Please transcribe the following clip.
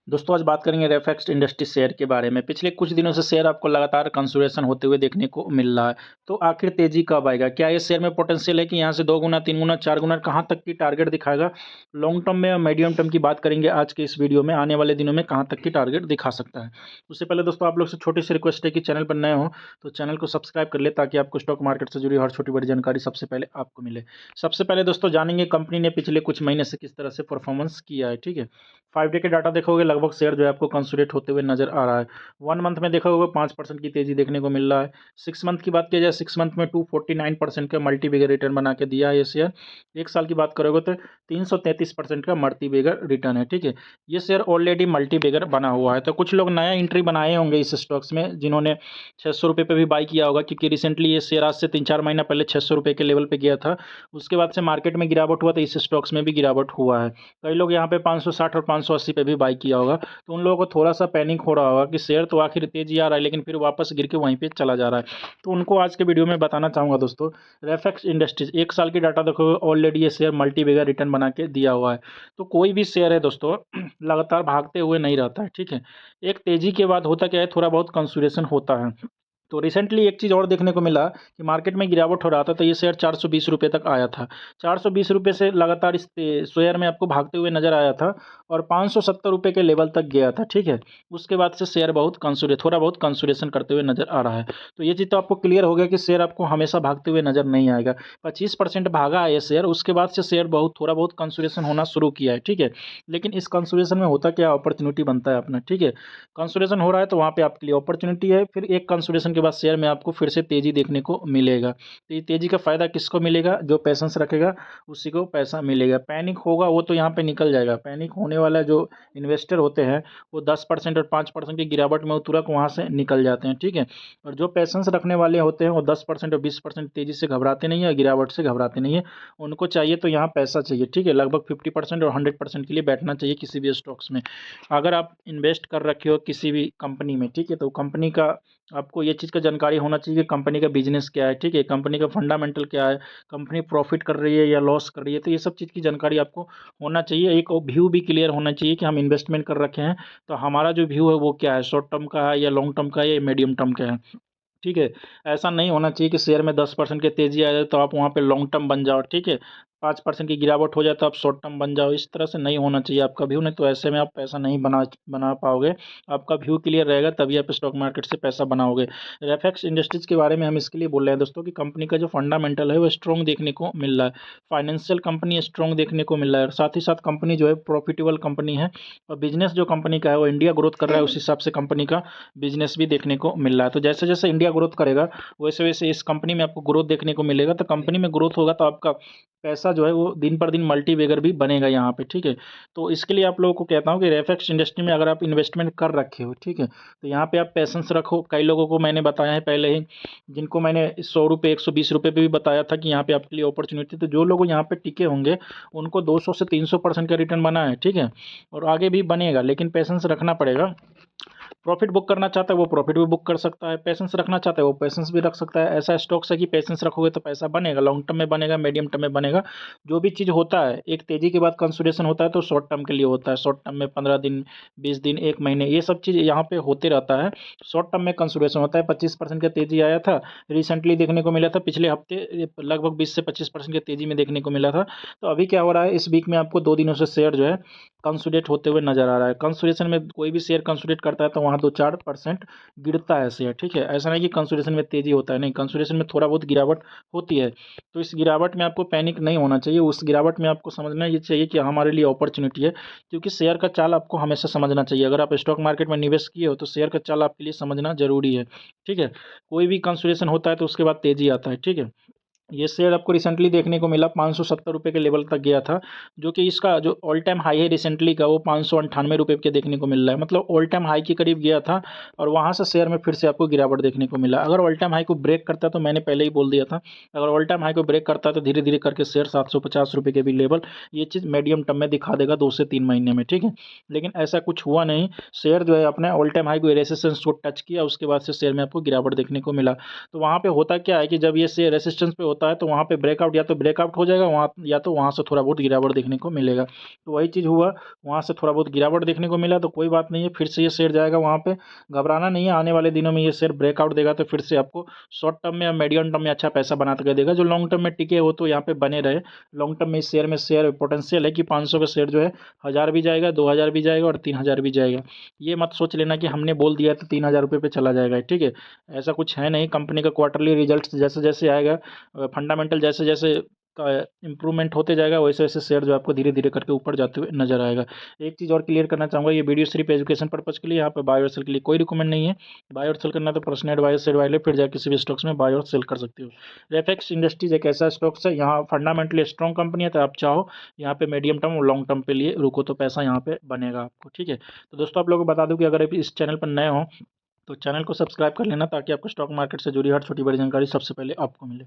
दोस्तों आज बात करेंगे रेफेक्स इंडस्ट्री शेयर के बारे में। पिछले कुछ दिनों से शेयर आपको लगातार कंसोलिडेशन होते हुए देखने को मिल रहा है। तो आखिर तेजी कब आएगा? क्या ये शेयर में पोटेंशियल है कि यहाँ से 2 गुना, 3 गुना, 4 गुना कहाँ तक की टारगेट दिखाएगा? लॉन्ग टर्म में और मीडियम टर्म की बात करेंगे आज के इस वीडियो में। आने वाले दिनों में कहाँ तक की टारगेट दिखा सकता है। उससे पहले दोस्तों आप लोग से छोटी सी रिक्वेस्ट है कि चैनल पर नए हो तो चैनल को सब्सक्राइब कर ले, ताकि आपको स्टॉक मार्केट से जुड़ी हर छोटी बड़ी जानकारी सबसे पहले आपको मिले। सबसे पहले दोस्तों जानेंगे कंपनी ने पिछले कुछ महीने से किस तरह से परफॉर्मेंस किया है। ठीक है, 5 डे के डाटा देखोगे, लगभग शेयर जो है आपको कंसोलिडेट होते हुए नजर आ रहा है। 1 मंथ में देखोगे 5% की तेजी देखने को मिल रहा है। 6 मंथ की बात की जाए, 6 मंथ में 249% का मल्टी बिगर रिटर्न बना के दिया है ये शेयर। 1 साल की बात करोगे तो 333% का मल्टी बिगर रिटर्न है। ठीक है, ये शेयर ऑलरेडी मल्टी बिगर बना हुआ है। तो कुछ लोग नया एंट्री बनाए होंगे इस स्टॉक्स में, जिन्होंने 600 रुपये पे भी बाई किया होगा, क्योंकि रिसेंटली ये शेयर आज से 3-4 महीना पहले 600 रुपये के लेवल पे गया था। उसके बाद से मार्केट में गिरावट हुआ, तो इस स्टॉक्स में भी गिरावट हुआ है। कई लोग यहाँ पे 560 और 580 पे भी बाई किया होगा। तो उन लोगों को थोड़ा सा पैनिक हो रहा होगा कि शेयर तो आखिर तेजी आ रहा है, लेकिन फिर वापस गिर के वहीं पे चला जा रहा है। तो उनको आज के वीडियो में बताना चाहूँगा दोस्तों, रेफेक्स इंडस्ट्रीज 1 साल की डाटा देखोगे, ऑलरेडी ये शेयर मल्टी बिगर रिटर्न बना के दिया हुआ है। तो कोई भी शेयर है दोस्तों लगातार भागते हुए नहीं रहता है। ठीक है, एक तेजी के बाद होता क्या है, थोड़ा बहुत कंसोलिडेशन होता है। तो रिसेंटली एक चीज़ और देखने को मिला कि मार्केट में गिरावट हो रहा था, तो ये शेयर 420 रुपये तक आया था। 420 रुपये से लगातार इस शेयर में आपको भागते हुए नजर आया था और 570 रुपये के लेवल तक गया था। ठीक है, उसके बाद से शेयर थोड़ा बहुत कंसोलिडेशन करते हुए नजर आ रहा है। तो ये चीज़ तो आपको क्लियर हो गया कि शेयर आपको हमेशा भागते हुए नजर नहीं आएगा। 25% भागा है ये शेयर, उसके बाद से शेयर थोड़ा बहुत कंसोलिडेशन होना शुरू किया है। ठीक है, लेकिन इस कंसोलिडेशन में होता क्या, अपॉर्चुनिटी बनता है अपना। ठीक है, कंसोलिडेशन हो रहा है तो वहाँ पे आपके लिए अपॉर्चुनिटी है। फिर एक कंसोलिडेशन के बाद शेयर में आपको फिर से तेजी देखने को मिलेगा। तो ये तेजी का फायदा किसको मिलेगा? जो पेशेंस रखेगा उसी को पैसा मिलेगा। पैनिक होगा वो तो यहाँ पे निकल जाएगा। पैनिक होने वाला जो इन्वेस्टर होते हैं वो 10% और 5% की गिरावट में वो तुरंत वहाँ से निकल जाते हैं। ठीक है, और जो पेशेंस रखने वाले होते हैं वो 10% और 20% तेजी से घबराते नहीं है, गिरावट से घबराते नहीं है। उनको चाहिए तो यहाँ पैसा चाहिए। ठीक है, लगभग 50% और 100% के लिए बैठना चाहिए किसी भी स्टॉक्स में। अगर आप इन्वेस्ट कर रखे हो किसी भी कंपनी में, ठीक है, तो कंपनी का आपको ये चीज़ का जानकारी होना चाहिए कि कंपनी का बिजनेस क्या है। ठीक है, कंपनी का फंडामेंटल क्या है, कंपनी प्रॉफिट कर रही है या लॉस कर रही है। तो ये सब चीज़ की जानकारी आपको होना चाहिए। एक व्यू भी क्लियर होना चाहिए कि हम इन्वेस्टमेंट कर रखे हैं, तो हमारा जो व्यू है वो क्या है, शॉर्ट टर्म का है या लॉन्ग टर्म का है या मीडियम टर्म का है। ठीक है, ऐसा नहीं होना चाहिए कि शेयर में 10% की तेजी आ जाए तो आप वहाँ पे लॉन्ग टर्म बन जाओ। ठीक है, 5% की गिरावट हो जाए तो आप शॉर्ट टर्म बन जाओ। इस तरह से नहीं होना चाहिए आपका व्यू, नहीं तो ऐसे में आप पैसा नहीं बना बना पाओगे। आपका व्यू क्लियर रहेगा तभी आप स्टॉक मार्केट से पैसा बनाओगे। रेफेक्स इंडस्ट्रीज के बारे में हम इसके लिए बोल रहे हैं दोस्तों कि कंपनी का जो फंडामेंटल है वो स्ट्रॉन्ग देखने को मिल रहा है। फाइनेंशियल कंपनी स्ट्रॉन्ग देखने को मिल रहा है, और साथ ही साथ कंपनी जो है प्रॉफिटेबल कंपनी है, और बिजनेस जो कंपनी का है वो इंडिया ग्रोथ कर रहा है, उस हिसाब से कंपनी का बिजनेस भी देखने को मिल रहा है। तो जैसे जैसे इंडिया ग्रोथ करेगा वैसे वैसे इस कंपनी में आपको ग्रोथ देखने को मिलेगा। तो कंपनी में ग्रोथ होगा तो आपका पैसा जो है वो दिन पर दिन मल्टी बेगर भी बनेगा यहाँ पे। ठीक है, तो इसके लिए आप लोगों को कहता हूँ कि रेफेक्स इंडस्ट्री में अगर आप इन्वेस्टमेंट कर रखे हो, ठीक है, तो यहाँ पे आप पेशेंस रखो। कई लोगों को मैंने बताया है पहले ही, जिनको मैंने 100 रुपये 120 रुपये पे भी बताया था कि यहाँ पे आपके लिए अपॉर्चुनिटी। तो जो लोग यहाँ पे टिके होंगे उनको 200 से 300% का रिटर्न बना है। ठीक है, और आगे भी बनेगा, लेकिन पेशेंस रखना पड़ेगा। प्रॉफिट बुक करना चाहता है वो प्रॉफिट भी बुक कर सकता है, पेशेंस रखना चाहता है वो पेशेंस भी रख सकता है। ऐसा स्टॉक्स है कि पेशेंस रखोगे तो पैसा बनेगा, लॉन्ग टर्म में बनेगा, मीडियम टर्म में बनेगा। जो भी चीज़ होता है एक तेजी के बाद कंसोलिडेशन होता है तो शॉर्ट टर्म के लिए होता है। शॉर्ट टर्म में 15 दिन, 20 दिन, 1 महीने, ये सब चीज़ यहाँ पे होते रहता है। शॉर्ट टर्म में कंसोलिडेशन होता है। 25% का तेजी आया था रिसेंटली देखने को मिला था, पिछले हफ्ते लगभग 20 से 25% की तेजी में देखने को मिला था। तो अभी क्या हो रहा है, इस वीक में आपको 2 दिनों से शेयर जो है कंसोलिडेट होते हुए नजर आ रहा है। कंसोलिडेशन में कोई भी शेयर कंसोलिडेट करता है तो वहाँ 2-4% गिरता है शेयर। ठीक है, ऐसा नहीं कि कंसोलिडेशन में तेजी होता है, नहीं, कंसोलिडेशन में थोड़ा बहुत गिरावट होती है। तो इस गिरावट में आपको पैनिक नहीं होना चाहिए। उस गिरावट में आपको समझना ये चाहिए कि हमारे लिए अपॉर्चुनिटी है, क्योंकि शेयर का चाल आपको हमेशा समझना चाहिए। अगर आप स्टॉक मार्केट में निवेश किए हो तो शेयर का चाल आपके लिए समझना जरूरी है। ठीक है, कोई भी कंसोलिडेशन होता है तो उसके बाद तेजी आता है। ठीक है, ये शेयर आपको रिसेंटली देखने को मिला 570 रुपये के लेवल तक गया था, जो कि इसका जो ऑल टाइम हाई है रिसेंटली का वो 598 रुपये के देखने को मिल रहा है। मतलब ऑल टाइम हाई के करीब गया था और वहाँ से शेयर में फिर से आपको गिरावट देखने को मिला। अगर ऑल टाइम हाई को ब्रेक करता है तो मैंने पहले ही बोल दिया था, अगर ऑल टाइम हाई को ब्रेक करता है तो धीरे धीरे करके शेयर 750 रुपये के भी लेवल, ये चीज़ मीडियम टर्म में दिखा देगा 2 से 3 महीने में। ठीक है, लेकिन ऐसा कुछ हुआ नहीं। शेयर जो है अपने ऑल टाइम हाई को रेसिस्टेंस को टच किया, उसके बाद से शेयर में आपको गिरावट देखने को मिला। तो वहाँ पे होता क्या है कि जब ये शेयर रेसिस्टेंस पे होता होता है तो वहाँ पे ब्रेकआउट या तो ब्रेकआउट हो जाएगा वहाँ, या तो वहाँ से थोड़ा बहुत गिरावट देखने को मिलेगा। तो वही चीज़ हुआ, वहाँ से थोड़ा बहुत गिरावट देखने को मिला, तो कोई बात नहीं है, फिर से ये शेयर जाएगा वहाँ पे, घबराना नहीं है। आने वाले दिनों में ये शेयर ब्रेकआउट देगा तो फिर से आपको शॉर्ट टर्म में या मीडियम टर्म में अच्छा पैसा बना के देगा। जो लॉन्ग टर्म में टिके वो तो यहाँ पे बने रहे। लॉन्ग टर्म में इस शेयर में शेयर पोटेंशियल है कि 500 का शेयर जो है 1000 भी जाएगा, 2000 भी जाएगा और 3000 भी जाएगा। ये मत सोच लेना कि हमने बोल दिया तो 3000 रुपये पे चला जाएगा, ठीक है। ऐसा कुछ है नहीं। कंपनी का क्वार्टरली रिजल्ट जैसे जैसे आएगा, फंडामेंटल जैसे जैसे का इम्प्रूवमेंट होते जाएगा, वैसे वैसे शेयर जो आपको धीरे धीरे करके ऊपर जाते हुए नजर आएगा। एक चीज़ और क्लियर करना चाहूँगा, ये वीडियो सिर्फ एजुकेशन पर्पज़ के लिए, यहाँ पे बाय और सेल के लिए कोई रिकमेंड नहीं है। बाय और सेल करना तो पर्सनल एडवाइस से एडवाइस ले, फिर जाकर किसी भी स्टॉक्स में बाय और सेल कर सकते हो। रेफेक्स इंडस्ट्रीज एक ऐसा स्टॉक्स है, यहाँ फंडामेंटली स्ट्रॉन्ग कंपनी है, तो आप चाहो यहाँ पे मीडियम टर्म और लॉन्ग टर्म पे लिए रुको तो पैसा यहाँ पे बनेगा आपको, ठीक है। तो दोस्तों आप लोगों को बता दूं कि अगर आप इस चैनल पर नए हो तो चैनल को सब्सक्राइब कर लेना, ताकि आपको स्टॉक मार्केट से जुड़ी हर छोटी बड़ी जानकारी सबसे पहले आपको मिले।